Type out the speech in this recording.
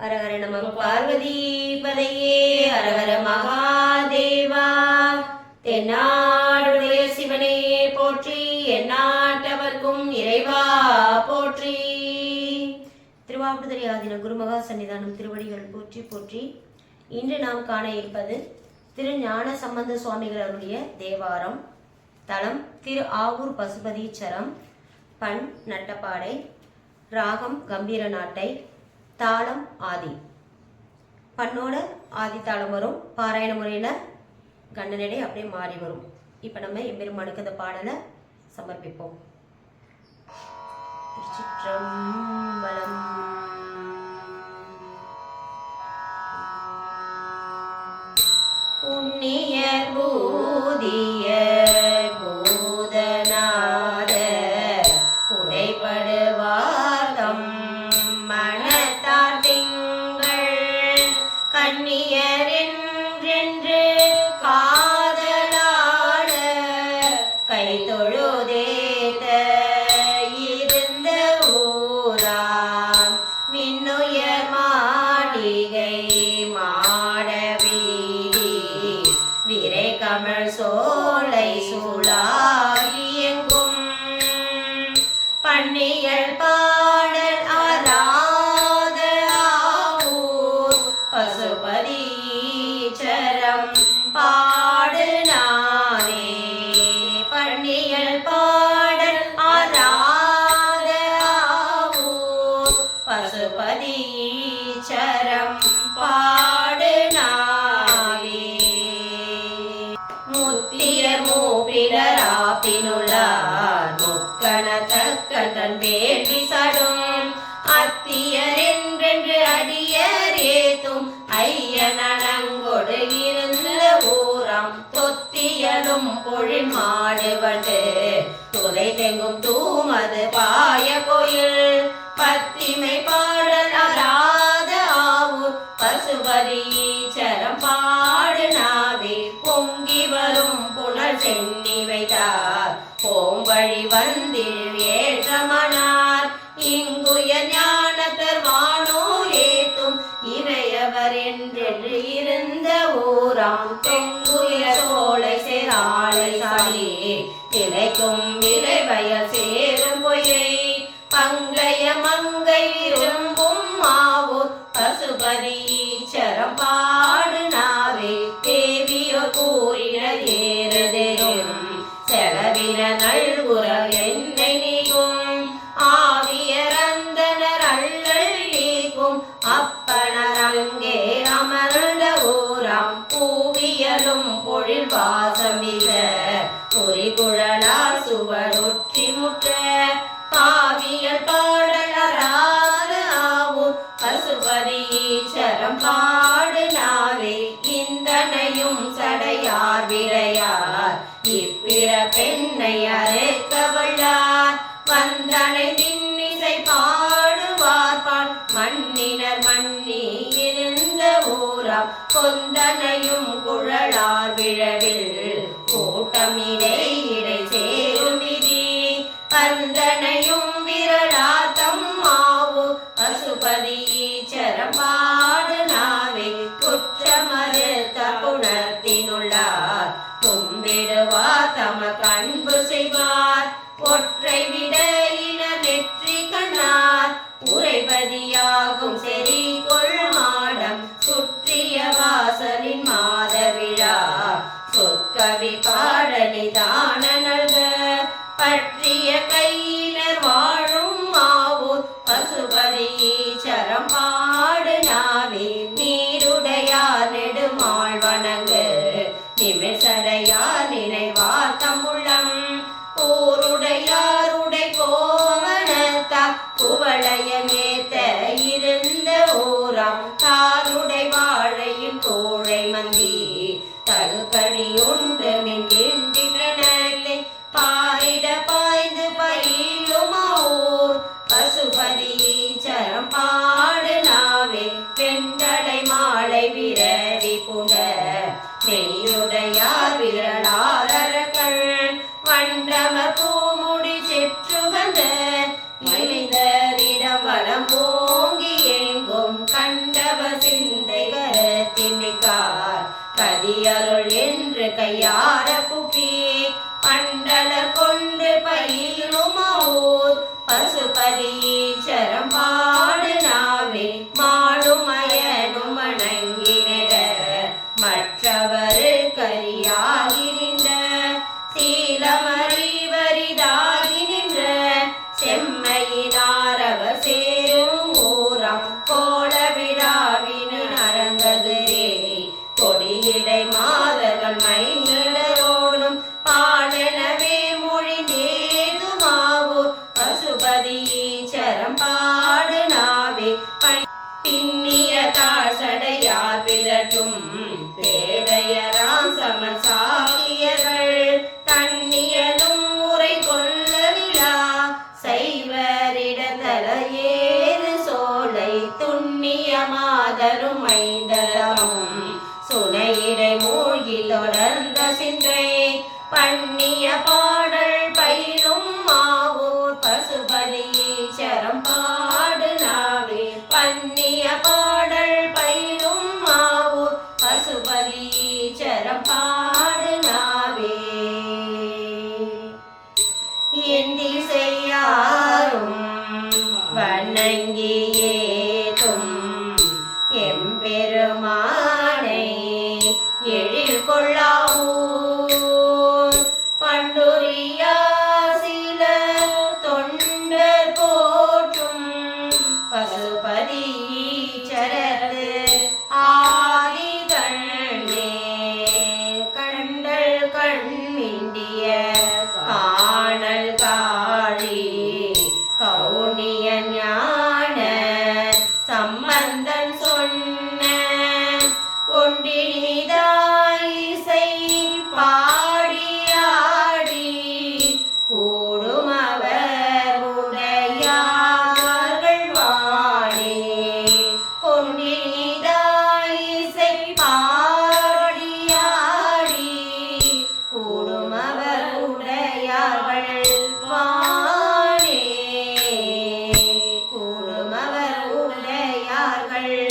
அரஹர நம பார்வதி பதையே அரஹர மகாதேவா. தென்னாடுடைய சிவனே போற்றி, எந்நாட்டவர்க்கும் இறைவா போற்றி. திருவாவடுதுறை ஆதீன குருமகா சன்னிதானம் திருவடிகள் போற்றி போற்றி. இன்று நாம் காண இருப்பது திரு ஞான சம்பந்த சுவாமிகள் அருளிய தேவாரம். தலம் திரு ஆவூர் பசுபதீச்சரம். பண் நட்டப்பாடை. ராகம் கம்பீர நாட்டை. தாளம் ஆதி. பண்ணோட ஆதி தாளம் வரும். பாராயண முறையில் கண்ணனடை அப்படியே மாறி வரும். இப்போ நம்ம எம்பெருமானுக்கு அந்த பாடலை சமர்ப்பிப்போம். திருச்சிற்றம்பலம். புண்ணிய பூதிய பூதநாத உடைபடுவாதம் மனத்தார் திங்கள் கண்ணியரென்றென்று காதலாட கை தொழுதேத்த இருந்த ஊராம் மின்னுயர் மாளிகை மாட வீதி விரை கமல் சோலை சூழாகி எங்கும் பண்ணியல் பாடல் ஆராத ஆவூர் பசுபதீச்சரம் பாடு நாவே. பண்ணியல் பாடல் ஆராத ஆவூர் பசுபதீச்சரம் பாடு நாவே. முத்திய மூப்பிலராப்பினுள்ளார் முக்கணத்தக்கன் வேள்வி சடும் அத்தியரென்றென்று அடியர் ஏத்தும் ஐயனங்கொடு இருந்த ஊராம் தொத்தியலும் பொழில் மாடுவண்டு துறை தெங்கும் தூமது பாய கோயில் பத்திமை பாடல் அராத ஆவூர் பசுபதீச்சரம் பாடு நாவே. பொங்கி வரும் புனல் சென்னி வைத்தார் போம்பழி வந்தில் ஏற்றமனார் இங்குய ஞானத்தர் வானோ ஏத்தும் இறையவர் என்றென்று இருந்த ஊராம் தெங்குய சோலை சேராளை சாலி திளைக்கும் விலை வயல் சேரும் பொய்யை பங்கைய மங்கை விரும்பும் மாவூர் பசுபதீச்சரம் பாடு நாவே. தேவியோர் கூறின ஏறுதெரும் செலவின நல்குறல் என்னை நீக்கும் ஆவியரந்தனர் அள்ளல் நீக்கும் அப்பனர் அங்கே அமர்ந்த ஊராம் பூவியலும் பொழில் வாசம் மிக பொறிகுழலார் சுவரொற்றி முற்ற பாவியல் பாடல் அராத ஆவூர் பசுபதீச்சரம் பாடு நாவே. இந்தனையும் சடையார் விரையார் இப்பிற பெண்ணை அறுக்க வல்லார் வந்தனை தின்னிசை பாடுவார்பான் மன்னினர் மன்னி இருந்த ஊராம் கொந்தனையும் குழலார் விழவில் கூட்டமிடை இடை சேரும் விதி பந்தனையும் விரலாத்தம் மாவூர் பசுபதீச்சரம் பாடு நாவே. குற்றமறுத்த குணத்தினுள்ளார் கும்பிடுவார் தமக்கு அன்பு செய்வார் ஒற்றை விடையின நெற்றி கண்ணார் உரைபதியாகும் செறி கொள் மாடம் சுற்றிய வாசலின் மாத விழா சொற்கவி பாடலி தான நல்க பற்றிய கையினர் வாழும் மாவூர் பசுபதீச்சரம் பாடு நாவே. நீருடையார் நெடுமாள் வணங்கு நிமிசடையார் நினைவார் தம்முள்ளம் ஊருடையார் உடை கோவணத்தார் குவளையமேத்த இருந்த ஊராம் தாருடை வாழையின் கோழை மந்தி தகுக்கணி உண்டு மின்கின்றனே பாரிட பாய்ந்து பயிலும் ஊர் பசுபதீச்சரம் பாடு நாவே. பெண்டடை மாலை விரவி புட நெய்யுடையார் விரலார் அரக்கள் வண்டம பூமுடி செற்றுகந்த இணைந்தரிடம் வலம் போங்கி எங்கும் கண்ட மாதரும் மைந்தரும் சுனையிடை மூழ்கி தொடர்ந்த சிந்தை பண்ணிய பாடல் பயிலும் மாவூர் பசுபதி ஈச்சரம் பாடு நாவே பண்ணிய பாடல் பயிலும் மாவூர் பசுபதி ஈச்சரம் பாடு நாவே என் திசையாரும் வணங்கி ஏதும் எம்பெருமானை எழில் கொள்ளாவூர் பண்டுரியா சில தொண்டர் போற்றும் பசுபதி ஈச்சரத்து ஆதி கண்ணே கண்டல் கண்மிண்டிய காணல் காழி கவுனிய ஞான சம்பந்தன் சொன்ன கொண்டினிதாயிசை பாடியாடி கூடும் அவர் உடையார்கள் வாழே கொண்டினிதாயிசை பாடியாடி கூடும் அவர் உடையார்கள் வாழே கூடும் அவர் உடையார்கள்